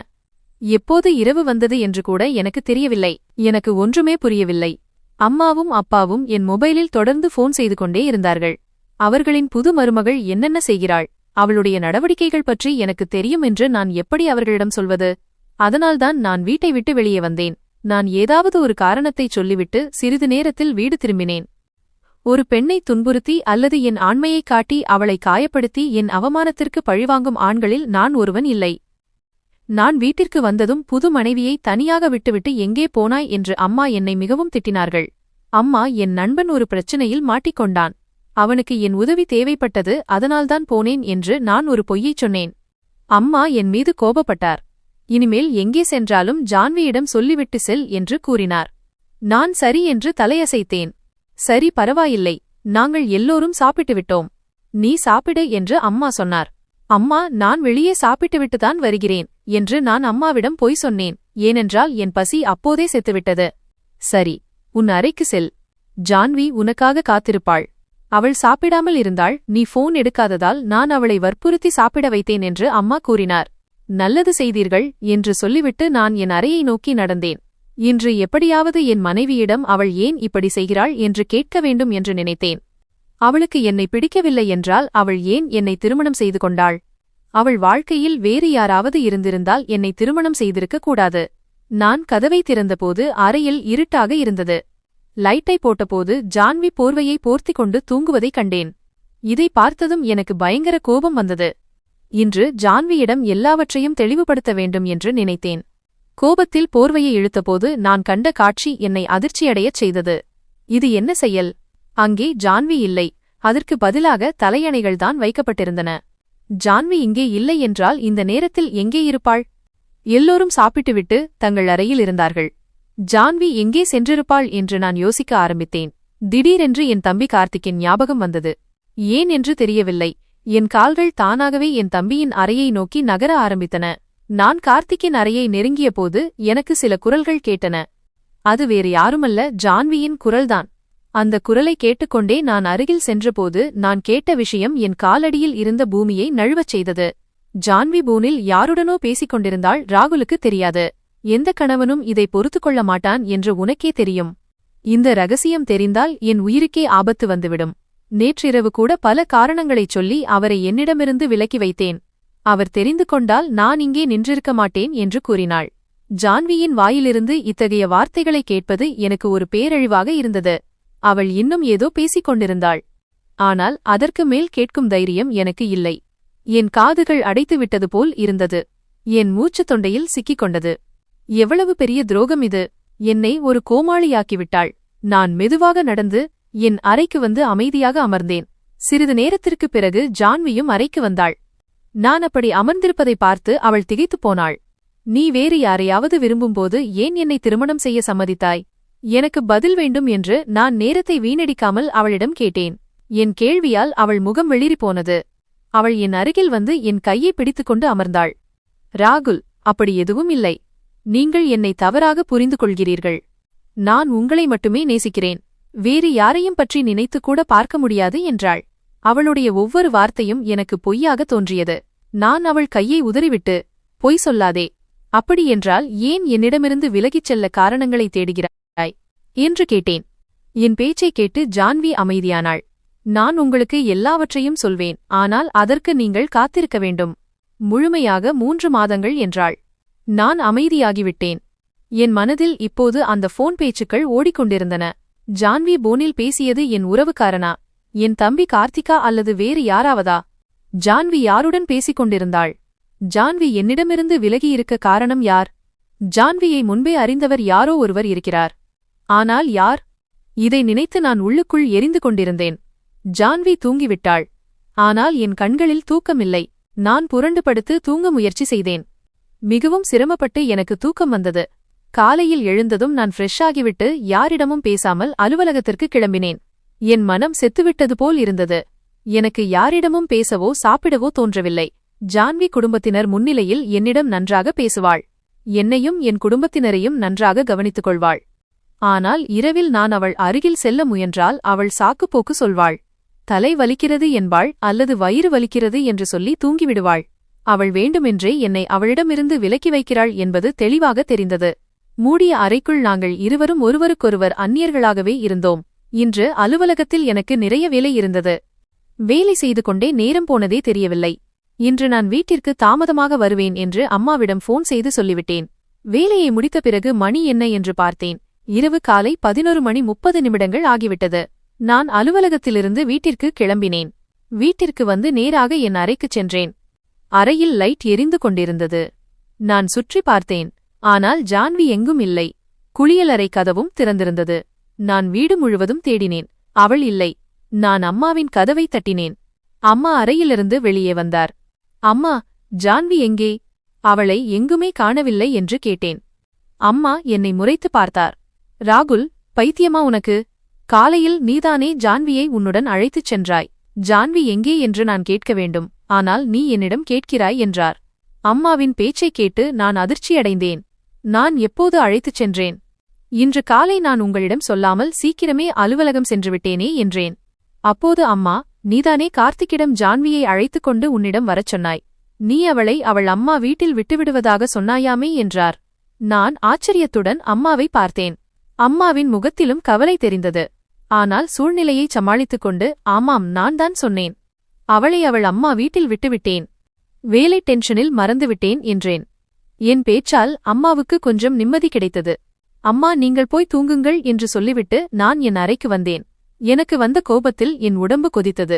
எப்போது இரவு வந்தது என்று கூட எனக்கு தெரியவில்லை. எனக்கு ஒன்றுமே புரியவில்லை. அம்மாவும் அப்பாவும் என் மொபைலில் தொடர்ந்து போன் செய்து கொண்டே இருந்தார்கள். அவர்களின் புது மருமகள் என்னென்ன செய்கிறாள், அவளுடைய நடவடிக்கைகள் பற்றி எனக்கு தெரியும் என்று நான் எப்படி அவர்களிடம் சொல்வது? அதனால்தான் நான் வீட்டை விட்டு வெளியே வந்தேன். நான் ஏதாவது ஒரு காரணத்தைச் சொல்லிவிட்டு சிறிது நேரத்தில் வீடு திரும்பினேன். ஒரு பெண்ணை துன்புறுத்தி அல்லது என் ஆண்மையைக் காட்டி அவளை காயப்படுத்தி என் அவமானத்திற்கு பழிவாங்கும் ஆண்களில் நான் ஒருவன் இல்லை. நான் வீட்டிற்கு வந்ததும் புது மனைவியை தனியாக விட்டுவிட்டு எங்கே போனாய் என்று அம்மா என்னை மிகவும் திட்டினார்கள். அம்மா, என் நண்பன் ஒரு பிரச்சனையில் மாட்டிக்கொண்டான், அவனுக்கு என் உதவி தேவைப்பட்டது, அதனால்தான் போனேன் என்று நான் ஒரு பொய்யைச் சொன்னேன். அம்மா என் மீது கோபப்பட்டார். இனிமேல் எங்கே சென்றாலும் ஜான்வியிடம் சொல்லிவிட்டு செல் என்று கூறினார். நான் சரி என்று தலையசைத்தேன். சரி, பரவாயில்லை, நாங்கள் எல்லோரும் சாப்பிட்டுவிட்டோம், நீ சாப்பிடு என்று அம்மா சொன்னார். அம்மா, நான் வெளியே சாப்பிட்டுவிட்டுதான் வருகிறேன் என்று நான் அம்மாவிடம் பொய் சொன்னேன். ஏனென்றால் என் பசி அப்போதே செத்துவிட்டது. சரி, உன் அறைக்கு செல், ஜான்வி உனக்காக காத்திருப்பாள். அவள் சாப்பிடாமல் இருந்தாள், நீ போன் எடுக்காததால் நான் அவளை வற்புறுத்தி சாப்பிட வைத்தேன் என்று அம்மா கூறினார். நல்லது செய்தீர்கள் என்று சொல்லிவிட்டு நான் என் அறையை நோக்கி நடந்தேன். இன்று எப்படியாவது என் மனைவியிடம் அவள் ஏன் இப்படி செய்கிறாள் என்று கேட்க வேண்டும் என்று நினைத்தேன். அவளுக்கு என்னை பிடிக்கவில்லை என்றால் அவள் ஏன் என்னை திருமணம் செய்து கொண்டாள்? அவள் வாழ்க்கையில் வேறு யாராவது இருந்திருந்தால் என்னை திருமணம் செய்திருக்க கூடாது. நான் கதவை திறந்தபோது அறையில் இருட்டாக இருந்தது. லைட்டை போட்டபோது ஜான்வி போர்வையை போர்த்திக் கொண்டு தூங்குவதைக் கண்டேன். இதை பார்த்ததும் எனக்கு பயங்கர கோபம் வந்தது. இன்று ஜான்வியிடம் எல்லாவற்றையும் தெளிவுபடுத்த வேண்டும் என்று நினைத்தேன். கோபத்தில் போர்வையை இழுத்தபோது நான் கண்ட காட்சி என்னை அதிர்ச்சியடையச் செய்தது. இது என்ன செயல்? அங்கே ஜான்வி இல்லை, அதற்கு பதிலாக தலையணைகள்தான் வைக்கப்பட்டிருந்தன. ஜான்வி இங்கே இல்லை என்றால் இந்த நேரத்தில் எங்கே இருப்பாள்? எல்லோரும் சாப்பிட்டுவிட்டு தங்கள் அறையில் இருந்தார்கள். ஜான்வி எங்கே சென்றிருப்பாள் என்று நான் யோசிக்க ஆரம்பித்தேன். திடீரென்று என் தம்பி கார்த்திக்கின் ஞாபகம் வந்தது. ஏன் என்று தெரியவில்லை, என் கால்கள் தானாகவே என் தம்பியின் அறையை நோக்கி நகர ஆரம்பித்தன. நான் கார்த்திக்கின் அறையை நெருங்கியபோது எனக்கு சில குரல்கள் கேட்டன. அது வேறு யாருமல்ல, ஜான்வியின் குரல்தான். அந்த குரலை கேட்டுக்கொண்டே நான் அருகில் சென்றபோது நான் கேட்ட விஷயம் என் காலடியில் இருந்த பூமியை நழுவச் செய்தது. ஜான்வி பூனில் யாருடனோ பேசிக் கொண்டிருந்தாள். ராகுலுக்கு தெரியாது. எந்த கணவனும் இதை பொறுத்துக்கொள்ள மாட்டான் என்று உனக்கே தெரியும். இந்த ரகசியம் தெரிந்தால் என் உயிருக்கே ஆபத்து வந்துவிடும். நேற்றிரவு கூட பல காரணங்களைச் சொல்லி அவரை என்னிடமிருந்து விலக்கி வைத்தேன். அவர் தெரிந்து கொண்டால் நான் இங்கே நின்றிருக்க மாட்டேன் என்று கூறினாள். ஜான்வியின் வாயிலிருந்து இத்தகைய வார்த்தைகளை கேட்பது எனக்கு ஒரு பேரழிவாக இருந்தது. அவள் இன்னும் ஏதோ பேசிக் கொண்டிருந்தாள். ஆனால் அதற்கு மேல் கேட்கும் தைரியம் எனக்கு இல்லை. என் காதுகள் அடைத்துவிட்டது போல் இருந்தது. என் மூச்சு தொண்டையில் சிக்கிக் கொண்டது. எவ்வளவு பெரிய துரோகம் இது! என்னை ஒரு கோமாளியாக்கிவிட்டாள். நான் மெதுவாக நடந்து என் அறைக்கு வந்து அமைதியாக அமர்ந்தேன். சிறிது நேரத்திற்குப் பிறகு ஜான்வியும் அறைக்கு வந்தாள். நான் அப்படி அமர்ந்திருப்பதை பார்த்து அவள் திகைத்துப் போனாள். நீ வேறு யாரையாவது விரும்பும்போது ஏன் என்னை திருமணம் செய்ய சம்மதித்தாய்? எனக்கு பதில் வேண்டும் என்று நான் நேரத்தை வீணடிக்காமல் அவளிடம் கேட்டேன். என் கேள்வியால் அவள் முகம் வெளிறிப் போனது. அவள் என் அருகில் வந்து என் கையை பிடித்துக்கொண்டு அமர்ந்தாள். ராகுல், அப்படி எதுவும் இல்லை. நீங்கள் என்னை தவறாக புரிந்து கொள்கிறீர்கள். நான் உங்களை மட்டுமே நேசிக்கிறேன். வேறு யாரையும் பற்றி நினைத்துக்கூட பார்க்க முடியாது என்றாள். அவளுடைய ஒவ்வொரு வார்த்தையும் எனக்கு பொய்யாக தோன்றியது. நான் அவள் கையை உதறிவிட்டு, பொய் சொல்லாதே, அப்படியென்றால் ஏன் என்னிடமிருந்து விலகிச் செல்ல காரணங்களை தேடுகிறாய் என்று கேட்டேன். என் பேச்சைக் கேட்டு ஜான்வி அமைதியானாள். நான் உங்களுக்கு எல்லாவற்றையும் சொல்வேன், ஆனால் அதற்கு நீங்கள் காத்திருக்க வேண்டும். முழுமையாக 3 மாதங்கள் என்றாள். நான் அமைதியாகிவிட்டேன். என் மனதில் இப்போது அந்த போன் பேச்சுக்கள் ஓடிக்கொண்டிருந்தன. ஜான்வி போனில் பேசியது என் உறவுக்காரனா, என் தம்பி கார்த்திகா அல்லது வேறு யாராவதா? ஜான்வி யாருடன் பேசிக் கொண்டிருந்தாள்? ஜான்வி என்னிடமிருந்து விலகியிருக்க காரணம் யார்? ஜான்வியை முன்பே அறிந்தவர் யாரோ ஒருவர் இருக்கிறார். ஆனால் யார்? இதை நினைத்து நான் உள்ளுக்குள் எரிந்து கொண்டிருந்தேன். ஜான்வி தூங்கிவிட்டாள். ஆனால் என் கண்களில் தூக்கமில்லை. நான் புரண்டு படுத்து தூங்க முயற்சி செய்தேன். மிகவும் சிரமப்பட்டு எனக்கு தூக்கம் வந்தது. காலையில் எழுந்ததும் நான் ஃப்ரெஷ்ஷாகிவிட்டு யாரிடமும் பேசாமல் அலுவலகத்திற்கு கிளம்பினேன். என் மனம் செத்துவிட்டது போல் இருந்தது. எனக்கு யாரிடமும் பேசவோ சாப்பிடவோ தோன்றவில்லை. ஜான்வி குடும்பத்தினர் முன்னிலையில் என்னிடம் நன்றாக பேசுவாள். என்னையும் என் குடும்பத்தினரையும் நன்றாக கவனித்துக் கொள்வாள். ஆனால் இரவில் நான் அவள் அருகில் செல்ல முயன்றால் அவள் சாக்குப்போக்கு சொல்வாள். தலை வலிக்கிறது என்பாள் அல்லது வயிறு வலிக்கிறது என்று சொல்லி தூங்கிவிடுவாள். அவள் வேண்டுமென்றே என்னை அவளிடமிருந்து விலக்கி வைக்கிறாள் என்பது தெளிவாக தெரிந்தது. மூடிய அறைக்குள் நாங்கள் இருவரும் ஒருவருக்கொருவர் அந்நியர்களாகவே இருந்தோம். இன்று அலுவலகத்தில் எனக்கு நிறைய வேலை இருந்தது. வேலை செய்து கொண்டே நேரம் போனதே தெரியவில்லை. இன்று நான் வீட்டிற்கு தாமதமாக வருவேன் என்று அம்மாவிடம் போன் செய்து சொல்லிவிட்டேன். வேலையை முடித்த பிறகு மணி என்ன என்று பார்த்தேன். இரவு காலை 11:30 ஆகிவிட்டது. நான் அலுவலகத்திலிருந்து வீட்டிற்கு கிளம்பினேன். வீட்டிற்கு வந்து நேராக என் அறைக்குச் சென்றேன். அறையில் லைட் எரிந்து கொண்டிருந்தது. நான் சுற்றி பார்த்தேன். ஆனால் ஜான்வி எங்கும் இல்லை. குளியலறை கதவும் திறந்திருந்தது. நான் வீடு முழுவதும் தேடினேன். அவள் இல்லை. நான் அம்மாவின் கதவை தட்டினேன். அம்மா அறையிலிருந்து வெளியே வந்தார். அம்மா, ஜான்வி எங்கே? அவளை எங்குமே காணவில்லை என்று கேட்டேன். அம்மா என்னை முறைத்து பார்த்தார். ராகுல், பைத்தியமா உனக்கு? காலையில் நீதானே ஜான்வியை உன்னுடன் அழைத்துச் சென்றாய். ஜான்வி எங்கே என்று நான் கேட்க வேண்டும், ஆனால் நீ என்னிடம் கேட்கிறாய் என்றார். அம்மாவின் பேச்சைக் கேட்டு நான் அதிர்ச்சியடைந்தேன். நான் எப்போது அழைத்துச் சென்றேன்? இன்று காலை நான் உங்களிடம் சொல்லாமல் சீக்கிரமே அலுவலகம் சென்றுவிட்டேனே என்றேன். அப்போது அம்மா, நீதானே கார்த்திக்கிடம் ஜான்வியை அழைத்துக் கொண்டு உன்னிடம் வரச் சொன்னாய். நீ அவளை அவள் அம்மா வீட்டில் விட்டுவிடுவதாக சொன்னாயாமே என்றார். நான் ஆச்சரியத்துடன் அம்மாவை பார்த்தேன். அம்மாவின் முகத்திலும் கவலை தெரிந்தது. ஆனால் சூழ்நிலையை சமாளித்துக் கொண்டு, ஆமாம், நான் தான் சொன்னேன். அவளை அவள் அம்மா வீட்டில் விட்டுவிட்டேன். வேலை டென்ஷனில் மறந்துவிட்டேன் என்றேன். என் பேச்சால் அம்மாவுக்கு கொஞ்சம் நிம்மதி கிடைத்தது. அம்மா, நீங்கள் போய் தூங்குங்கள் என்று சொல்லிவிட்டு நான் என் அறைக்கு வந்தேன். எனக்கு வந்த கோபத்தில் என் உடம்பு கொதித்தது.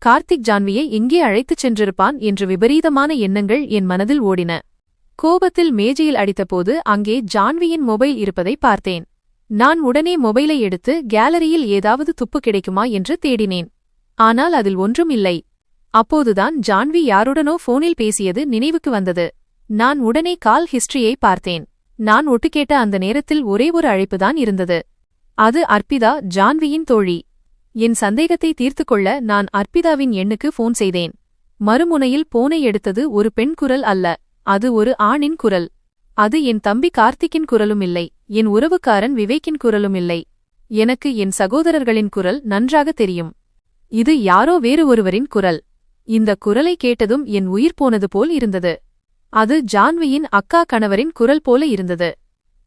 கார்த்திக் ஜான்வியை எங்கே அழைத்துச் சென்றிருப்பான் என்று விபரீதமான எண்ணங்கள் என் மனதில் ஓடின. கோபத்தில் மேஜையில் அடித்தபோது அங்கே ஜான்வியின் மொபைல் இருப்பதை பார்த்தேன். நான் உடனே மொபைலை எடுத்து கேலரியில் ஏதாவது துப்பு கிடைக்குமா என்று தேடினேன். ஆனால் அதில் ஒன்றும் இல்லை. அப்போதுதான் ஜான்வி யாருடனோ போனில் பேசியது நினைவுக்கு வந்தது. நான் உடனே கால் ஹிஸ்டரியை பார்த்தேன். நான் ஒட்டுக்கேட்ட அந்த நேரத்தில் ஒரே ஒரு அழைப்புதான் இருந்தது. அது அர்ப்பிதா, ஜான்வியின் தோழி. என் சந்தேகத்தை தீர்த்துக்கொள்ள நான் அர்ப்பிதாவின் எண்ணுக்கு போன் செய்தேன். மறுமுனையில் போனை எடுத்தது ஒரு பெண் குரல் அல்ல, அது ஒரு ஆணின் குரல். அது என் தம்பி கார்த்திக்கின் குரலும் இல்லை, என் உறவுக்காரன் விவேக்கின் குரலும் இல்லை. எனக்கு என் சகோதரர்களின் குரல் நன்றாக தெரியும். இது யாரோ வேறு ஒருவரின் குரல். இந்த குரலை கேட்டதும் என் உயிர் போனது போல் இருந்தது. அது ஜான்வியின் அக்கா கணவரின் குரல் போல இருந்தது.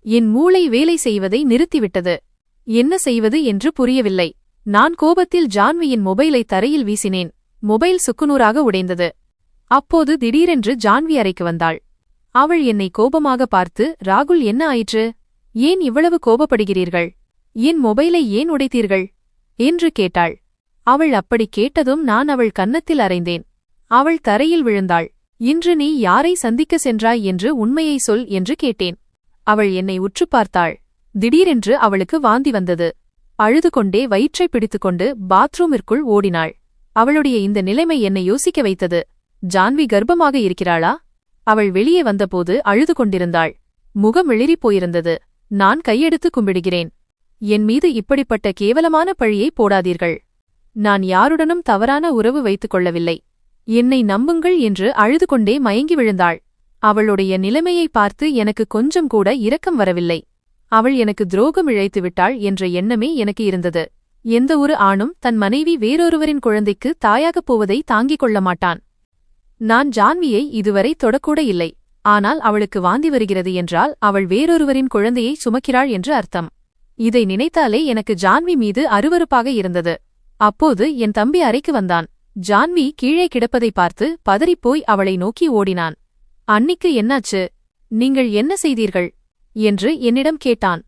என் மூளை வேலை செய்வதை நிறுத்திவிட்டது. என்ன செய்வது என்று புரியவில்லை. நான் கோபத்தில் ஜான்வியின் மொபைலை தரையில் வீசினேன். மொபைல் சுக்குநூறாக உடைந்தது. அப்போது திடீரென்று ஜான்வி அறைக்கு வந்தாள். அவள் என்னை கோபமாக பார்த்து, ராகுல், என்ன ஆயிற்று? ஏன் இவ்வளவு கோபப்படுகிறீர்கள்? என் மொபைலை ஏன் உடைத்தீர்கள் என்று கேட்டாள். அவள் அப்படி கேட்டதும் நான் அவள் கன்னத்தில் அறைந்தேன். அவள் தரையில் விழுந்தாள். இன்று நீ யாரை சந்திக்க சென்றாய் என்று உண்மையை சொல் என்று கேட்டேன். அவள் என்னை உற்று பார்த்தாள். திடீரென்று அவளுக்கு வாந்தி வந்தது. அழுது கொண்டே வயிற்றை பிடித்துக்கொண்டு பாத்ரூமிற்குள் ஓடினாள். அவளுடைய இந்த நிலைமை என்னை யோசிக்க வைத்தது. ஜான்வி கர்ப்பமாக இருக்கிறாளா? அவள் வெளியே வந்தபோது அழுது கொண்டிருந்தாள். முகம் வெளிறிப் போயிருந்தது. நான் கையெடுத்து கும்பிடுகிறேன். என் மீது இப்படிப்பட்ட கேவலமான பழியை போடாதீர்கள். நான் யாருடனும் தவறான உறவு வைத்துக் கொள்ளவில்லை. என்னை நம்புங்கள் என்று அழுது கொண்டே மயங்கி விழுந்தாள். அவளுடைய நிலைமையை பார்த்து எனக்கு கொஞ்சம் கூட இரக்கம் வரவில்லை. அவள் எனக்கு துரோகம் இழைத்துவிட்டாள் என்ற எண்ணமே எனக்கு இருந்தது. எந்த ஒரு ஆணும் தன் மனைவி வேறொருவரின் குழந்தைக்கு தாயாகப் போவதை தாங்கிக் கொள்ள மாட்டான். நான் ஜான்வியை இதுவரை தொடக்கூட இல்லை. ஆனால் அவளுக்கு வாந்தி வருகிறது என்றால் அவள் வேறொருவரின் குழந்தையை சுமக்கிறாள் என்று அர்த்தம். இதை நினைத்தாலே எனக்கு ஜான்வி மீது அருவருப்பாக இருந்தது. அப்போது என் தம்பி அறைக்கு வந்தான். ஜான்வி கீழே கிடப்பதை பார்த்து பதறிப்போய் அவளை நோக்கி ஓடினான். அன்னிக்கு என்னாச்சு? நீங்கள் என்ன செய்தீர்கள் என்று என்னிடம் கேட்டான்.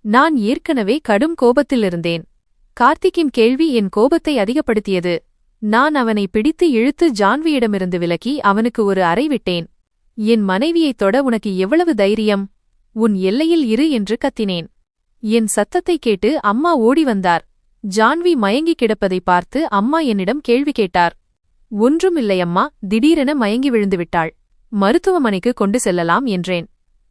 நான் ஏற்கனவே கடும் கோபத்திலிருந்தேன். கார்த்திக்கின் கேள்வி என் கோபத்தை அதிகப்படுத்தியது. நான் அவனை பிடித்து இழுத்து ஜான்வியிடமிருந்து விலக்கி அவனுக்கு ஒரு அறை விட்டேன். என் மனைவியைத் தொட உனக்கு எவ்வளவு தைரியம்? உன் எல்லையில் இரு என்று கத்தினேன். என் சத்தத்தைக் கேட்டு அம்மா ஓடி வந்தார். ஜான்வி மயங்கி கிடப்பதை பார்த்து அம்மா என்னிடம் கேள்வி கேட்டார். ஒன்றுமில்லை அம்மா, திடீரென மயங்கி விழுந்துவிட்டாள். மருத்துவமனைக்கு கொண்டு செல்லலாம் என்றேன்.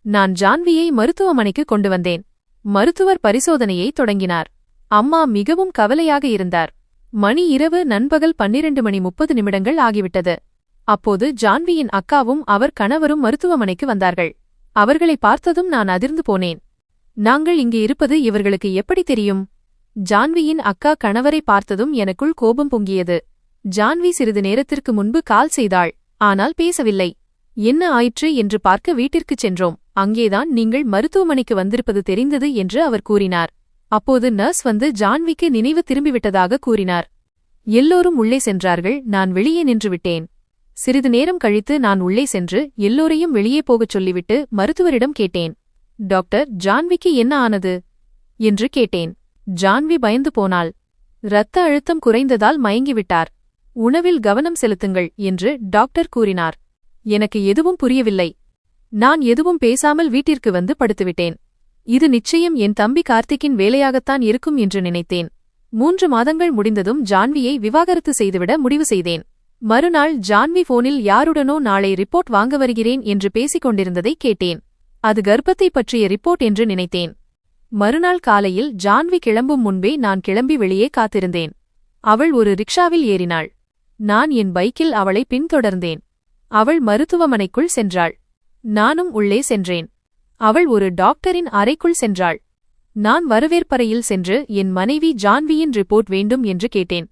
நான் ஜான்வியை மருத்துவமனைக்கு கொண்டு வந்தேன். மருத்துவர் பரிசோதனையை தொடங்கினார். அம்மா மிகவும் கவலையாக இருந்தார். மணி இரவு நண்பகல் 12:30 ஆகிவிட்டது. அப்போது ஜான்வியின் அக்காவும் அவர் கணவரும் மருத்துவமனைக்கு வந்தார்கள். அவர்களை பார்த்ததும் நான் அதிர்ந்து போனேன். நாங்கள் இங்கு இருப்பது இவர்களுக்கு எப்படி தெரியும்? ஜான்வியின் அக்கா கணவரை பார்த்ததும் எனக்குள் கோபம் பொங்கியது. ஜான்வி சிறிது நேரத்திற்கு முன்பு கால் செய்தாள், ஆனால் பேசவில்லை. என்ன ஆயிற்று என்று பார்க்க வீட்டிற்குச் சென்றோம். அங்கேதான் நீங்கள் மருத்துவமனைக்கு வந்திருப்பது தெரிந்தது என்று அவர் கூறினார். அப்போது நர்ஸ் வந்து ஜான்விக்கு நினைவு திரும்பிவிட்டதாக கூறினார். எல்லோரும் உள்ளே சென்றார்கள். நான் வெளியே நின்றுவிட்டேன். சிறிது நேரம் கழித்து நான் உள்ளே சென்று எல்லோரையும் வெளியே போகச் சொல்லிவிட்டு மருத்துவரிடம் கேட்டேன், டாக்டர், ஜான்விக்கு என்ன ஆனது என்று கேட்டேன். ஜான்வி பயந்து போனாள். இரத்த அழுத்தம் குறைந்ததால் மயங்கிவிட்டார். உணவில் கவனம் செலுத்துங்கள் என்று டாக்டர் கூறினார். எனக்கு எதுவும் புரியவில்லை. நான் எதுவும் பேசாமல் வீட்டிற்கு வந்து படுத்துவிட்டேன். இது நிச்சயம் என் தம்பி கார்த்திக்கின் வேலையாகத்தான் இருக்கும் என்று நினைத்தேன். 3 மாதங்கள் முடிந்ததும் ஜான்வியை விவாகரத்து செய்துவிட முடிவு செய்தேன். மறுநாள் ஜான்வி போனில் யாருடனோ நாளை ரிப்போர்ட் வாங்க வருகிறேன் என்று பேசிக் கொண்டிருந்ததை கேட்டேன். அது கர்ப்பத்தை பற்றிய ரிப்போர்ட் என்று நினைத்தேன். மறுநாள் காலையில் ஜான்வி கிளம்பும் முன்பே நான் கிளம்பி வெளியே காத்திருந்தேன். அவள் ஒரு ரிக்ஷாவில் ஏறினாள். நான் என் பைக்கில் அவளை பின்தொடர்ந்தேன். அவள் மருத்துவமனைக்குள் சென்றாள். நானும் உள்ளே சென்றேன். அவள் ஒரு டாக்டரின் அறைக்குள் சென்றாள். நான் வரவேற்பறையில் சென்று என் மனைவி ஜான்வியின் ரிப்போர்ட் வேண்டும் என்று கேட்டேன்.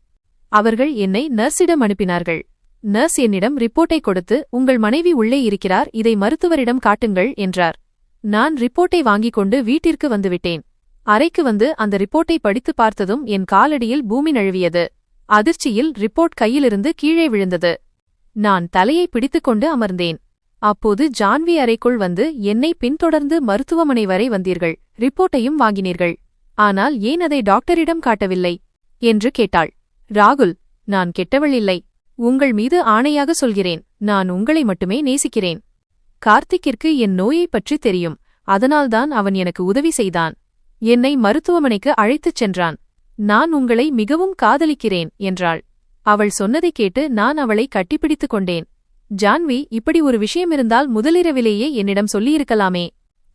அவர்கள் என்னை நர்ஸிடம் அனுப்பினார்கள். நர்ஸ் என்னிடம் ரிப்போர்ட்டை கொடுத்து, உங்கள் மனைவி உள்ளே இருக்கிறார், இதை மருத்துவரிடம் காட்டுங்கள் என்றார். நான் ரிப்போர்ட்டை வாங்கிக் கொண்டு வீட்டிற்கு வந்துவிட்டேன். அறைக்கு வந்து அந்த ரிப்போர்ட்டை படித்து பார்த்ததும் என் காலடியில் பூமி நழுவியது. அதிர்ச்சியில் ரிப்போர்ட் கையிலிருந்து கீழே விழுந்தது. நான் தலையை பிடித்துக்கொண்டு அமர்ந்தேன். அப்போது ஜான்வி அறைக்குள் வந்து என்னை பின்தொடர்ந்து மருத்துவமனை வரை வந்தீர்கள், ரிப்போர்ட்டையும் வாங்கினீர்கள். ஆனால் ஏன் அதை டாக்டரிடம் காட்டவில்லை என்று கேட்டாள். ராகுல், நான் கெட்டவள் இல்லை. உங்கள் மீது ஆணையாக சொல்கிறேன், நான் உங்களை மட்டுமே நேசிக்கிறேன். கார்த்திக்கிற்கு என் நோயைப் பற்றி தெரியும். அதனால்தான் அவன் எனக்கு உதவி செய்தான். என்னை மருத்துவமனைக்கு அழைத்துச் சென்றான். நான் உங்களை மிகவும் காதலிக்கிறேன் என்றாள். அவள் சொன்னதைக் கேட்டு நான் அவளை கட்டிப்பிடித்துக் கொண்டேன். ஜான்வி, இப்படி ஒரு விஷயமிருந்தால் முதலிரவிலேயே என்னிடம் சொல்லியிருக்கலாமே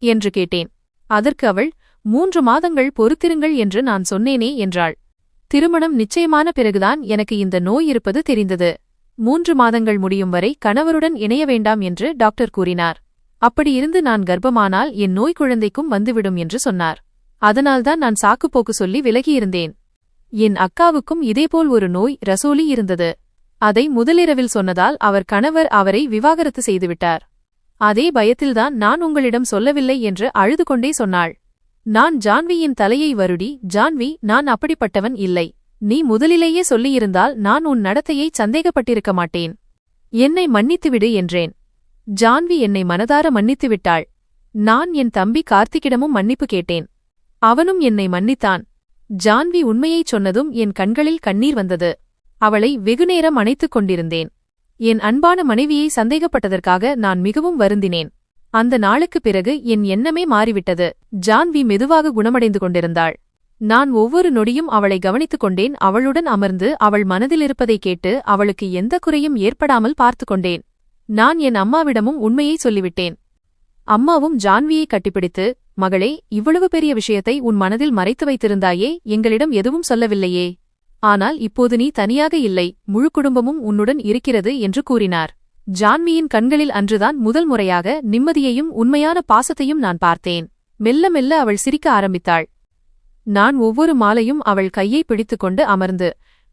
என்று கேட்டேன். அதற்கு அவள், 3 மாதங்கள் பொறுத்திருங்கள் என்று நான் சொன்னேனே என்றாள். திருமணம் நிச்சயமான பிறகுதான் எனக்கு இந்த நோய் இருப்பது தெரிந்தது. 3 மாதங்கள் முடியும் வரை கணவருடன் இணைய வேண்டாம் என்று டாக்டர் கூறினார். அப்படியிருந்து நான் கர்ப்பமானால் என் நோய் குழந்தைக்கும் வந்துவிடும் என்று சொன்னார். அதனால்தான் நான் சாக்குப்போக்கு சொல்லி விலகியிருந்தேன். என் அக்காவுக்கும் இதேபோல் ஒரு நோய் ரசோலி இருந்தது. அதை முதலிரவில் சொன்னதால் அவர் கணவர் அவரை விவாகரத்து செய்துவிட்டார். அதே பயத்தில்தான் நான் உங்களிடம் சொல்லவில்லை என்று அழுது கொண்டே சொன்னாள். நான் ஜான்வியின் தலையை வருடி, ஜான்வி, நான் அப்படிப்பட்டவன் இல்லை. நீ முதலிலேயே சொல்லியிருந்தால் நான் உன் நடத்தையை சந்தேகப்பட்டிருக்க மாட்டேன். என்னை மன்னித்துவிடு என்றேன். ஜான்வி என்னை மனதார மன்னித்துவிட்டாள். நான் என் தம்பி கார்த்திக்கிடமும் மன்னிப்பு கேட்டேன். அவனும் என்னை மன்னித்தான். ஜான்வி உண்மையைச் சொன்னதும் என் கண்களில் கண்ணீர் வந்தது. அவளை வெகுநேரம் அணைத்துக் கொண்டிருந்தேன். என் அன்பான மனைவியை சந்தேகப்பட்டதற்காக நான் மிகவும் வருந்தினேன். அந்த நாளுக்குப் பிறகு என் எண்ணமே மாறிவிட்டது. ஜான்வி மெதுவாக குணமடைந்து கொண்டிருந்தாள். நான் ஒவ்வொரு நொடியும் அவளை கவனித்துக் கொண்டேன். அவளுடன் அமர்ந்து அவள் மனதிலிருப்பதைக் கேட்டு அவளுக்கு எந்த குறையும் ஏற்படாமல் பார்த்துக் கொண்டேன். நான் என் அம்மாவிடமும் உண்மையை சொல்லிவிட்டேன். அம்மாவும் ஜான்வியை கட்டிப்பிடித்து, மகளே, இவ்வளவு பெரிய விஷயத்தை உன் மனதில் மறைத்து வைத்திருந்தாயே, எங்களிடம் எதுவும் சொல்லவில்லையே. ஆனால் இப்போது நீ தனியாக இல்லை, முழு குடும்பமும் உன்னுடன் இருக்கிறது என்று கூறினார். ஜான்வியின் கண்களில் அன்றுதான் முதல் முறையாக நிம்மதியையும் உண்மையான பாசத்தையும் நான் பார்த்தேன். மெல்ல மெல்ல அவள் சிரிக்க ஆரம்பித்தாள். நான் ஒவ்வொரு மாலையும் அவள் கையை பிடித்துக்கொண்டு அமர்ந்து,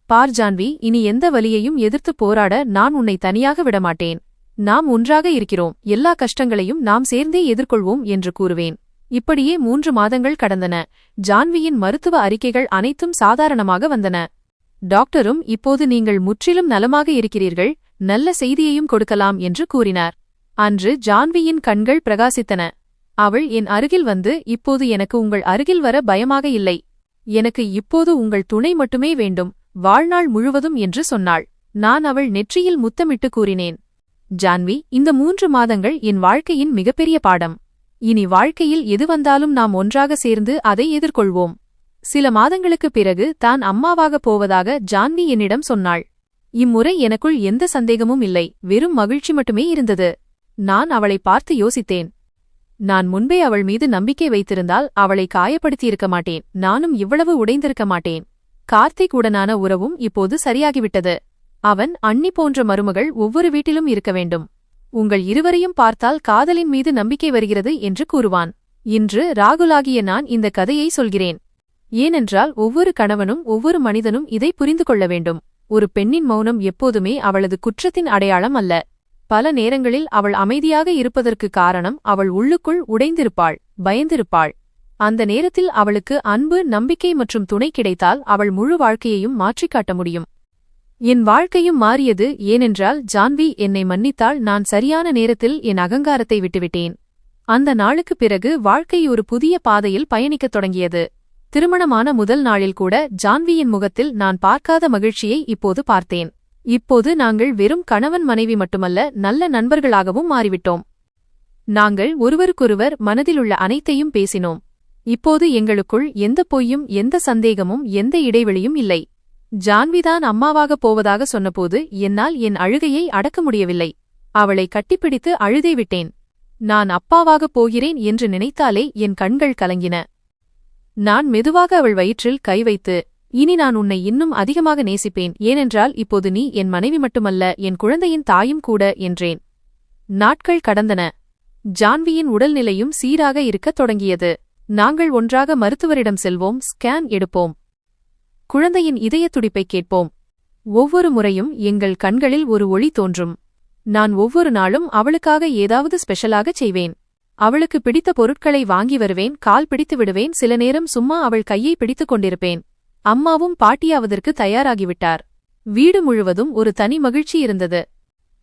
பார் ஜான்வி, இனி எந்த வலியையும் எதிர்த்துப் போராட நான் உன்னை தனியாக விடமாட்டேன். நாம் ஒன்றாக இருக்கிறோம், எல்லா கஷ்டங்களையும் நாம் சேர்ந்தே எதிர்கொள்வோம் என்று கூறுவேன். இப்படியே 3 மாதங்கள் கடந்தன. ஜான்வியின் மருத்துவ அறிக்கைகள் அனைத்தும் சாதாரணமாக வந்தன. டாக்டரும், இப்போது நீங்கள் முற்றிலும் நலமாக இருக்கிறீர்கள், நல்ல செய்தியையும் கொடுக்கலாம் என்று கூறினார். அன்று ஜான்வியின் கண்கள் பிரகாசித்தன. அவள் என் அருகில் வந்து, இப்போது எனக்கு உங்கள் அருகில் வர பயமாக இல்லை. எனக்கு இப்போது உங்கள் துணை மட்டுமே வேண்டும், வாழ்நாள் முழுவதும் என்று சொன்னாள். நான் அவள் நெற்றியில் முத்தமிட்டு கூறினேன், ஜான்வி, இந்த 3 மாதங்கள் என் வாழ்க்கையின் மிகப்பெரிய பாடம். இனி வாழ்க்கையில் எது வந்தாலும் நாம் ஒன்றாக சேர்ந்து அதை எதிர்கொள்வோம். சில மாதங்களுக்குப் பிறகு தான் அம்மாவாகப் போவதாக ஜான்வி என்னிடம் சொன்னாள். இம்முறை எனக்குள் எந்த சந்தேகமும் இல்லை, வெறும் மகிழ்ச்சி மட்டுமே இருந்தது. நான் அவளை பார்த்து யோசித்தேன். நான் முன்பே அவள் மீது நம்பிக்கை வைத்திருந்தால் அவளை காயப்படுத்தியிருக்க மாட்டேன், நானும் இவ்வளவு உடைந்திருக்க மாட்டேன். கார்த்திக் உடனான உறவும் இப்போது சரியாகிவிட்டது. அவன் அண்ணி போன்ற மருமகள் ஒவ்வொரு வீட்டிலும் இருக்க வேண்டும். உங்கள் இருவரையும் பார்த்தால் காதலின் மீது நம்பிக்கை வருகிறது என்று கூறுவான். இன்று ராகுலாகிய நான் இந்த கதையை சொல்கிறேன். ஏனென்றால் ஒவ்வொரு கணவனும் ஒவ்வொரு மனிதனும் இதை புரிந்து கொள்ள வேண்டும். ஒரு பெண்ணின் மௌனம் எப்போதுமே அவளது குற்றத்தின் அடையாளம் அல்ல. பல நேரங்களில் அவள் அமைதியாக இருப்பதற்கு காரணம் அவள் உள்ளுக்குள் உடைந்திருப்பாள், பயந்திருப்பாள். அந்த நேரத்தில் அவளுக்கு அன்பு, நம்பிக்கை மற்றும் துணை கிடைத்தால் அவள் முழு வாழ்க்கையையும் மாற்றிக் காட்ட முடியும். என் வாழ்க்கையும் மாறியது. ஏனென்றால் ஜான்வி என்னை மன்னித்தாள். நான் சரியான நேரத்தில் என் அகங்காரத்தை விட்டுவிட்டேன். அந்த நாளுக்குப் பிறகு வாழ்க்கை ஒரு புதிய பாதையில் பயணிக்கத் தொடங்கியது. திருமணமான முதல் நாளில் கூட ஜான்வியின் முகத்தில் நான் பார்க்காத மகிழ்ச்சியை இப்போது பார்த்தேன். இப்போது நாங்கள் வெறும் கணவன் மனைவி மட்டுமல்ல, நல்ல நண்பர்களாகவும் மாறிவிட்டோம். நாங்கள் ஒருவருக்கொருவர் மனதிலுள்ள அனைத்தையும் பேசினோம். இப்போது எங்களுக்குள் எந்த பொய்யும், எந்த சந்தேகமும், எந்த இடைவெளியும் இல்லை. ஜான்விதான் அம்மாவாகப் போவதாக சொன்னபோது என்னால் என் அழுகையை அடக்க முடியவில்லை. அவளை கட்டிப்பிடித்து அழுதே விட்டேன். நான் அப்பாவாகப் போகிறேன் என்று நினைத்தாலே என் கண்கள் கலங்கின. நான் மெதுவாக அவள் வயிற்றில் கை வைத்து, இனி நான் உன்னை இன்னும் அதிகமாக நேசிப்பேன், ஏனென்றால் இப்போது நீ என் மனைவி மட்டுமல்ல, என் குழந்தையின் தாயும் கூட என்றேன். நாட்கள் கடந்தன. ஜான்வியின் உடல்நிலையும் சீராக இருக்கத் தொடங்கியது. நாங்கள் ஒன்றாக மருத்துவரிடம் செல்வோம், ஸ்கேன் எடுப்போம், குழந்தையின் இதயத் துடிப்பைக் கேட்போம். ஒவ்வொரு முறையும் எங்கள் கண்களில் ஒரு ஒளி தோன்றும். நான் ஒவ்வொரு நாளும் அவளுக்காக ஏதாவது ஸ்பெஷலாகச் செய்வேன். அவளுக்கு பிடித்த பொருட்களை வாங்கி வருவேன், கால் பிடித்து விடுவேன், சில நேரம் சும்மா அவள் கையை பிடித்துக் கொண்டிருப்பேன். அம்மாவும் பாட்டியாவதற்கு தயாராகிவிட்டார். வீடு முழுவதும் ஒரு தனி மகிழ்ச்சி இருந்தது.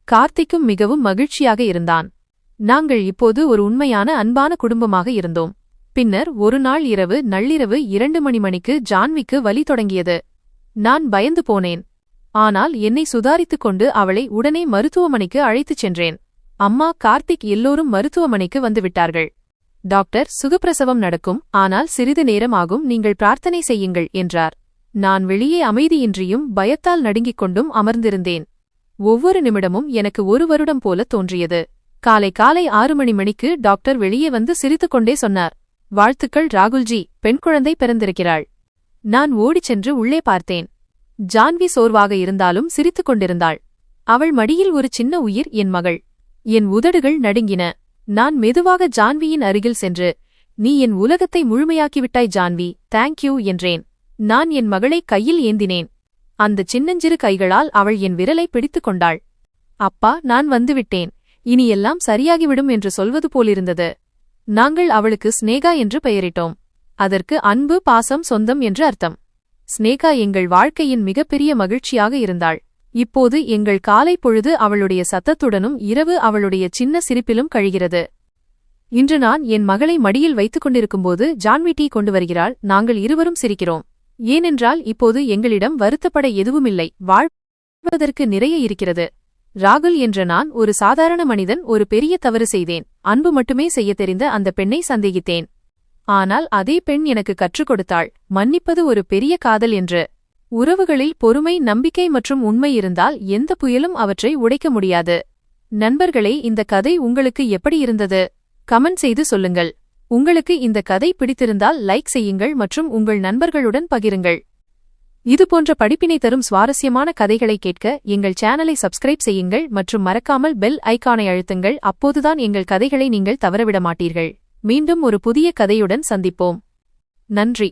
கார்த்திக்கும் மிகவும் மகிழ்ச்சியாக இருந்தான். நாங்கள் இப்போது ஒரு உண்மையான அன்பான குடும்பமாக இருந்தோம். பின்னர் ஒரு நாள் இரவு நள்ளிரவு 2 மணிக்கு ஜான்விக்கு வலி தொடங்கியது. நான் பயந்து போனேன். ஆனால் என்னை சுதாரித்துக் கொண்டு அவளை உடனே மருத்துவமனைக்கு அழைத்துச் சென்றேன். அம்மா, கார்த்திக் எல்லோரும் மருத்துவமனைக்கு வந்துவிட்டார்கள். டாக்டர், சுகப்பிரசவம் நடக்கும், ஆனால் சிறிது நேரம் ஆகும், நீங்கள் பிரார்த்தனை செய்யுங்கள் என்றார். நான் வெளியே அமைதியின்றியும் பயத்தால் நடுங்கிக் கொண்டும் அமர்ந்திருந்தேன். ஒவ்வொரு நிமிடமும் எனக்கு 1 வருடம் போல தோன்றியது. காலை 6 மணிக்கு டாக்டர் வெளியே வந்து சிரித்துக்கொண்டே சொன்னார், வாழ்த்துக்கள் ராகுல்ஜி, பெண் குழந்தை பிறந்திருக்கிறாள். நான் ஓடிச் சென்று உள்ளே பார்த்தேன். ஜான்வி சோர்வாக இருந்தாலும் சிரித்துக் கொண்டிருந்தாள். அவள் மடியில் ஒரு சின்ன உயிர், என் மகள். என் உதடுகள் நடுங்கின. நான் மெதுவாக ஜான்வியின் அருகில் சென்று, நீ என் உலகத்தை முழுமையாக்கிவிட்டாய் ஜான்வி, தேங்க்யூ என்றேன். நான் என் மகளை கையில் ஏந்தினேன். அந்த சின்னஞ்சிறு கைகளால் அவள் என் விரலை பிடித்துக் கொண்டாள். அப்பா, நான் வந்துவிட்டேன், இனி எல்லாம் சரியாகிவிடும் என்று சொல்வது போலிருந்தது. நாங்கள் அவளுக்கு ஸ்னேகா என்று பெயரிட்டோம். அதற்கு அன்பு, பாசம், சொந்தம் என்று அர்த்தம். ஸ்னேகா எங்கள் வாழ்க்கையின் மிகப்பெரிய மகிழ்ச்சியாக இருந்தாள். இப்போது எங்கள் காலை பொழுது அவளுடைய சத்தத்துடனும் இரவு அவளுடைய சின்ன சிரிப்பிலும் கழிகிறது. இன்று நான் என் மகளை மடியில் வைத்துக் கொண்டிருக்கும்போது ஜான்வி டீ கொண்டு வருகிறாள். நாங்கள் இருவரும் சிரிக்கிறோம். ஏனென்றால் இப்போது எங்களிடம் வருத்தப்பட எதுவுமில்லை, வாழ்வதற்கு நிறைய இருக்கிறது. ராகுல் என்ற நான் ஒரு சாதாரண மனிதன். ஒரு பெரிய தவறு செய்தேன். அன்பு மட்டுமே செய்யத் தெரிந்த அந்த பெண்ணை சந்தேகித்தேன். ஆனால் அதே பெண் எனக்கு கற்றுக் கொடுத்தாள், மன்னிப்பது ஒரு பெரிய காதல் என்று. உறவுகளில் பொறுமை, நம்பிக்கை மற்றும் உண்மை இருந்தால் எந்த புயலும் அவற்றை உடைக்க முடியாது. நண்பர்களே, இந்த கதை உங்களுக்கு எப்படி இருந்தது? கமெண்ட் செய்து சொல்லுங்கள். உங்களுக்கு இந்த கதை பிடித்திருந்தால் லைக் செய்யுங்கள் மற்றும் உங்கள் நண்பர்களுடன் பகிருங்கள். இதுபோன்ற படிப்பினை தரும் சுவாரஸ்யமான கதைகளை கேட்க எங்கள் சேனலை சப்ஸ்கிரைப் செய்யுங்கள் மற்றும் மறக்காமல் பெல் ஐகானை அழுத்துங்கள். அப்போதுதான் எங்கள் கதைகளை நீங்கள் தவறவிட மாட்டீர்கள். மீண்டும் ஒரு புதிய கதையுடன் சந்திப்போம். நன்றி.